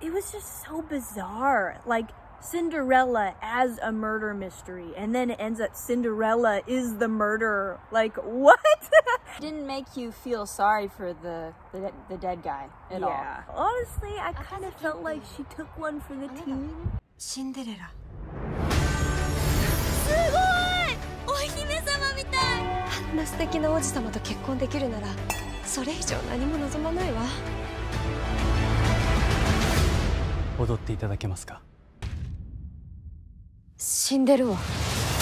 it was just so bizarre. Like, Cinderella as a murder mystery, and then it ends up Cinderella is the murderer. Like, what? Didn't make you feel sorry for the dead guy at all. Yeah. Honestly, I kind of felt like she took one for the team. Cinderella. すごい！お姫様みたい！あんな素敵な王子様と結婚できるなら、それ以上何も望まないわ。踊っていただけますか？死んでるわ。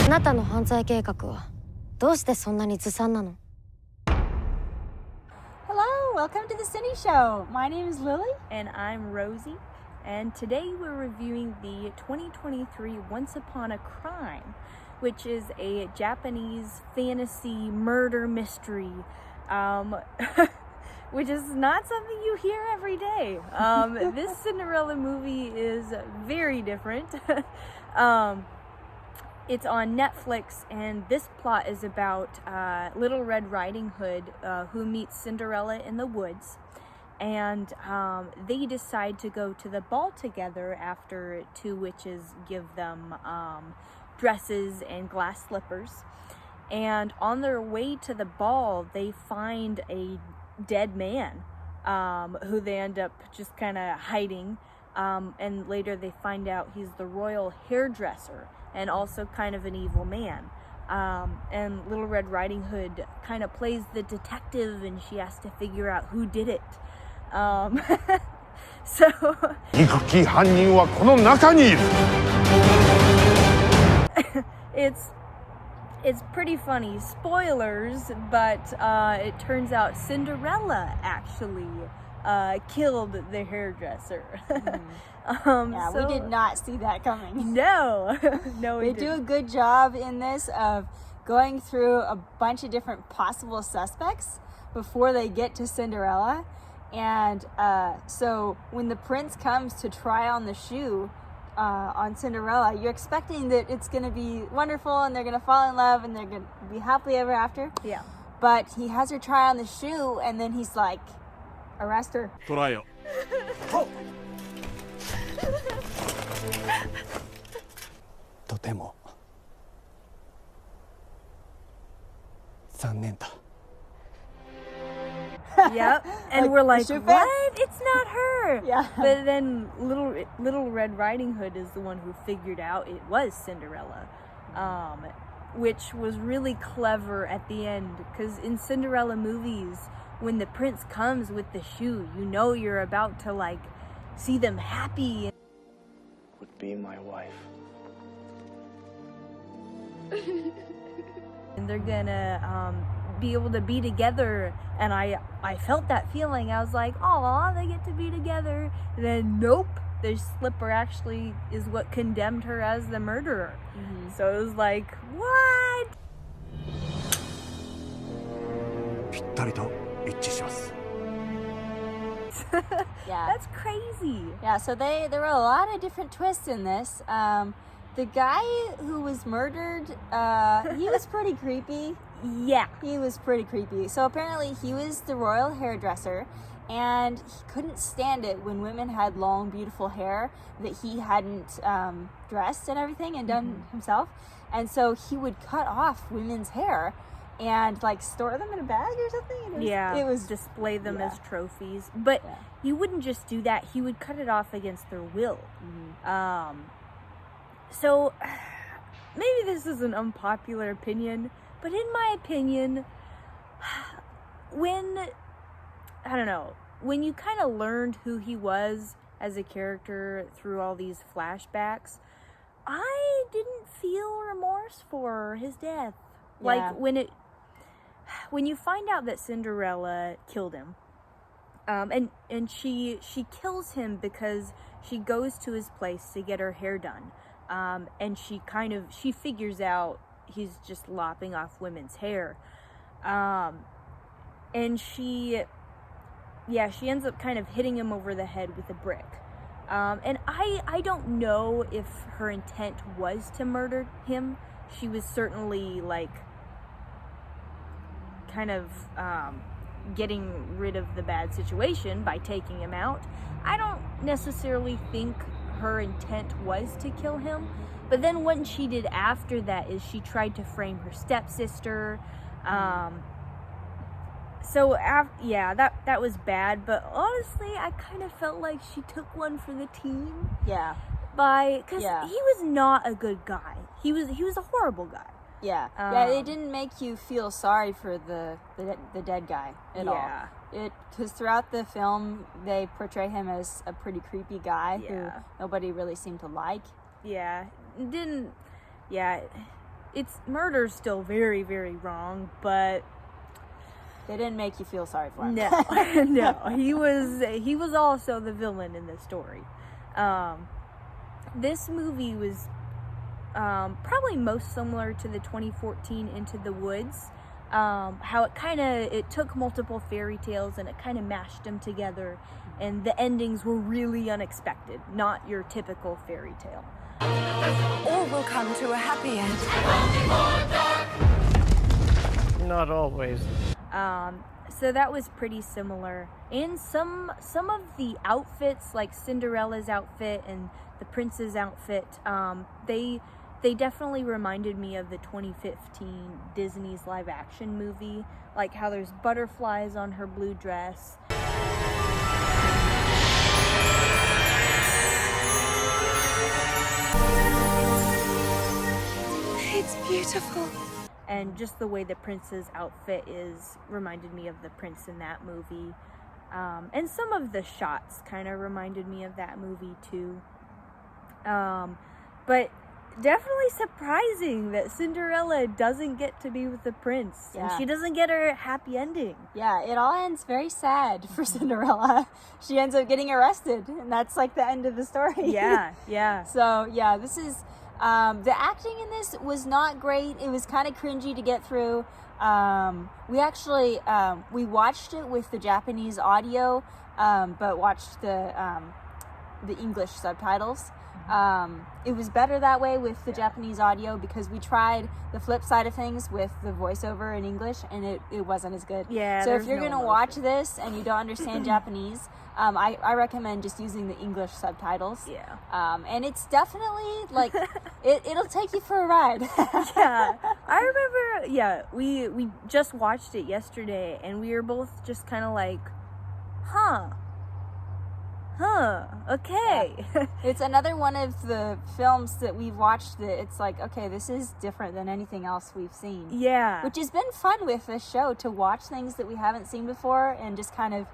あなたの犯罪計画はどうしてそんなにずさんなの？ Hello, welcome to the Cine Show. My name is Lily. And I'm Rosie. And today we're reviewing the 2023 Once Upon a Crime, which is a Japanese fantasy murder mystery, which is not something you hear every day. This Cinderella movie is very different. It's on Netflix, and this plot is about Little Red Riding Hood, who meets Cinderella in the woods. And they decide to go to the ball together after two witches give them dresses and glass slippers. And on their way to the ball, they find a dead man who they end up just kind of hiding. And later they find out he's the royal hairdresser and also kind of an evil man. And Little Red Riding Hood kind of plays the detective, and she has to figure out who did it. So it's pretty funny. Spoilers, but it turns out Cinderella actually killed the hairdresser. Yeah, we did not see that coming. No, no, they do a good job in this of going through a bunch of different possible suspects before they get to Cinderella. And so when the prince comes to try on the shoe on Cinderella, you're expecting that it's going to be wonderful and they're going to fall in love and they're going to be happily ever after. Yeah. But he has her try on the shoe, and then he's like, arrest her. トライを。とても残念だ。 Yep, and we're like, Super? what? It's not her. Yeah. But then Little Red Riding Hood is the one who figured out it was Cinderella, which was really clever at the end, because in Cinderella movies, when the prince comes with the shoe, you know you're about to like see them happy. Would be my wife. And they're gonna be able to be together, and I felt that feeling. I was like, oh, they get to be together. And then nope, the slipper actually is what condemned her as the murderer. So it was like, what? ぴったりと一致します。 Yeah. That's crazy. Yeah, so there were a lot of different twists in this. The guy who was murdered, he was pretty creepy. Yeah. He was pretty creepy. So apparently he was the royal hairdresser, and he couldn't stand it when women had long, beautiful hair that he hadn't dressed and everything and done himself. And so he would cut off women's hair and like store them in a bag or something. It was was display them as trophies. But he wouldn't just do that. He would cut it off against their will. So maybe this is an unpopular opinion, but in my opinion, when you kind of learned who he was as a character through all these flashbacks, I didn't feel remorse for his death. Yeah. Like when you find out that Cinderella killed him, and she kills him because she goes to his place to get her hair done. And she figures out he's just lopping off women's hair. And she ends up kind of hitting him over the head with a brick. And I don't know if her intent was to murder him. She was certainly like kind of getting rid of the bad situation by taking him out. I don't necessarily think her intent was to kill him, but then what she did after that is she tried to frame her stepsister. That was bad, but honestly, I kind of felt like she took one for the team. Yeah. Because he was not a good guy. He was a horrible guy. Yeah. It didn't make you feel sorry for the dead guy at all. Because throughout the film, they portray him as a pretty creepy guy who nobody really seemed to like. It's murder's still very, very wrong, but they didn't make you feel sorry for him. No, no, he was also the villain in this story. This movie was probably most similar to the 2014 Into the Woods. How it took multiple fairy tales and it kind of mashed them together, and the endings were really unexpected, not your typical fairy tale. All will come to a happy end. Not always. So that was pretty similar. And some of the outfits, like Cinderella's outfit and the prince's outfit, they definitely reminded me of the 2015 Disney's live action movie, like how there's butterflies on her blue dress. It's beautiful. And just the way the prince's outfit reminded me of the prince in that movie. And some of the shots kind of reminded me of that movie too. But definitely surprising that Cinderella doesn't get to be with the prince. And she doesn't get her happy ending. Yeah, it all ends very sad for Cinderella. She ends up getting arrested, and that's like the end of the story. Yeah. So, this is... the acting in this was not great. It was kind of cringy to get through. We actually we watched it with the Japanese audio, but watched the English subtitles. It was better that way with the Japanese audio because we tried the flip side of things with the voiceover in English, and it wasn't as good. So if you're gonna watch this and you don't understand Japanese, I recommend just using the English subtitles. And it's definitely like it'll take you for a ride. I remember. We just watched it yesterday, and we were both just kind of like, okay. It's another one of the films that we've watched that it's like, okay, this is different than anything else we've seen. Which has been fun with this show, to watch things that we haven't seen before and just kind of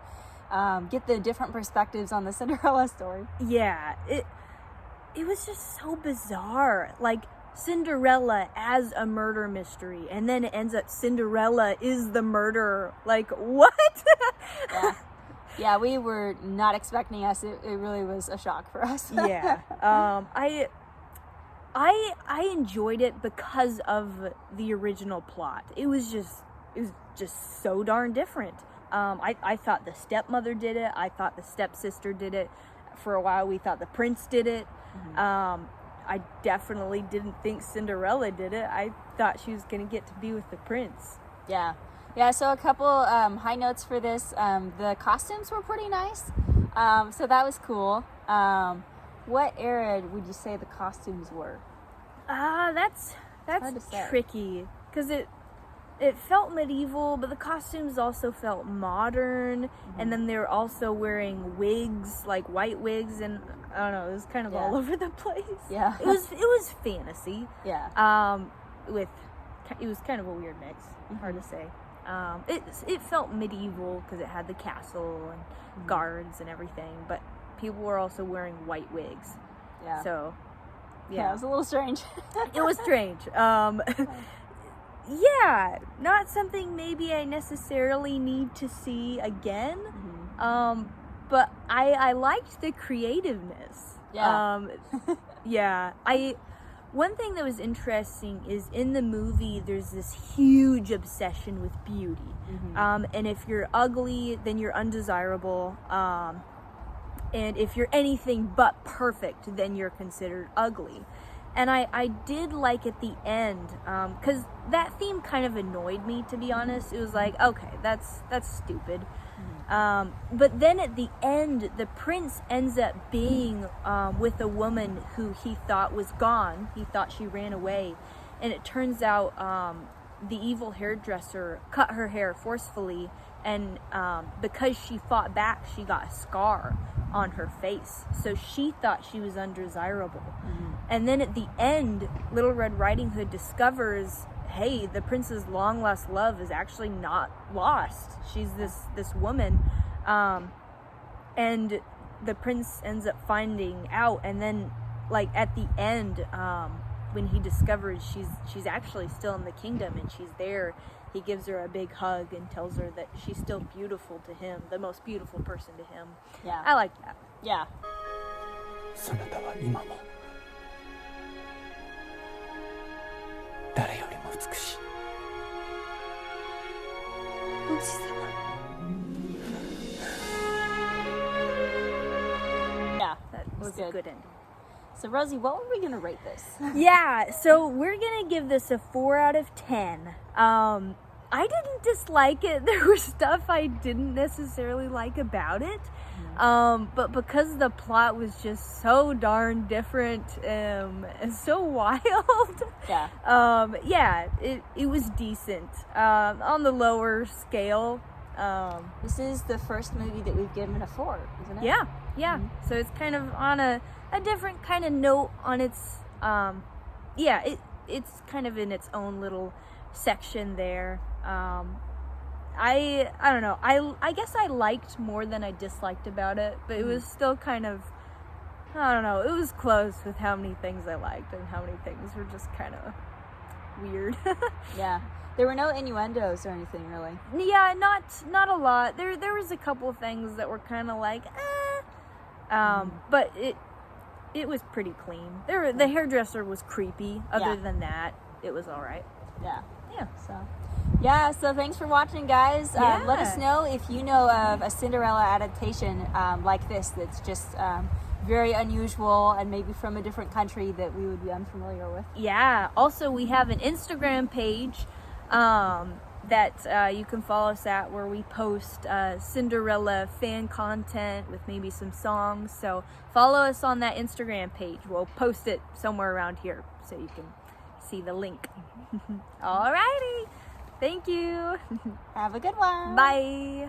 get the different perspectives on the Cinderella story. It was just so bizarre. Like, Cinderella as a murder mystery, and then it ends up Cinderella is the murderer. Like, what? Yeah, we were not expecting us. It really was a shock for us. I enjoyed it because of the original plot. It was just so darn different. I thought the stepmother did it. I thought the stepsister did it. For a while, we thought the prince did it. I definitely didn't think Cinderella did it. I thought she was going to get to be with the prince. Yeah, so a couple high notes for this. The costumes were pretty nice, so that was cool. What era would you say the costumes were? That's tricky, because it felt medieval, but the costumes also felt modern, and then they were also wearing wigs, like white wigs, and I don't know, it was kind of all over the place. It was fantasy. It was kind of a weird mix. Hard to say. It felt medieval because it had the castle and guards and everything, but people were also wearing white wigs. So, it was a little strange. It was strange. Not something maybe I necessarily need to see again. But I liked the creativeness. One thing that was interesting is in the movie, there's this huge obsession with beauty. And if you're ugly, then you're undesirable. And if you're anything but perfect, then you're considered ugly. And I did like at the end, because that theme kind of annoyed me, to be honest. It was like, okay, that's stupid. But then at the end, the prince ends up being with a woman who he thought was gone. He thought she ran away. And it turns out the evil hairdresser cut her hair forcefully. And because she fought back, she got a scar on her face. So she thought she was undesirable. And then at the end, Little Red Riding Hood discovers, hey, the prince's long lost love is actually not lost. She's this woman. And the prince ends up finding out. And then, like, at the end, when he discovers she's actually still in the kingdom and she's there, he gives her a big hug and tells her that she's still beautiful to him, the most beautiful person to him. Yeah. I like that. Yeah. そなたは今も誰よりも美しい。王子様。 Yeah. That was good. a good ending. So Rosie, what were we gonna rate this? Yeah, so we're gonna give this a 4 out of 10. I didn't dislike it. There was stuff I didn't necessarily like about it. But because the plot was just so darn different and so wild, yeah, it was decent. On the lower scale. This is the first movie that we've given a 4, isn't it? Yeah. So it's kind of on a different kind of note on its, it's kind of in its own little section there. I don't know. I guess I liked more than I disliked about it, but it was still kind of, I don't know. It was close with how many things I liked and how many things were just kind of weird. Yeah. There were no innuendos or anything, really. Yeah, not a lot. There was a couple of things that were kind of like, but it was pretty clean. The hairdresser was creepy. Other than that, it was all right. Yeah. Yeah. So thanks for watching, guys. Let us know if you know of a Cinderella adaptation like this that's just very unusual and maybe from a different country that we would be unfamiliar with. Yeah. Also, we have an Instagram page that you can follow us at, where we post Cinderella fan content with maybe some songs. So follow us on that Instagram page. We'll post it somewhere around here so you can see the link. Alrighty. Thank you. Have a good one. Bye.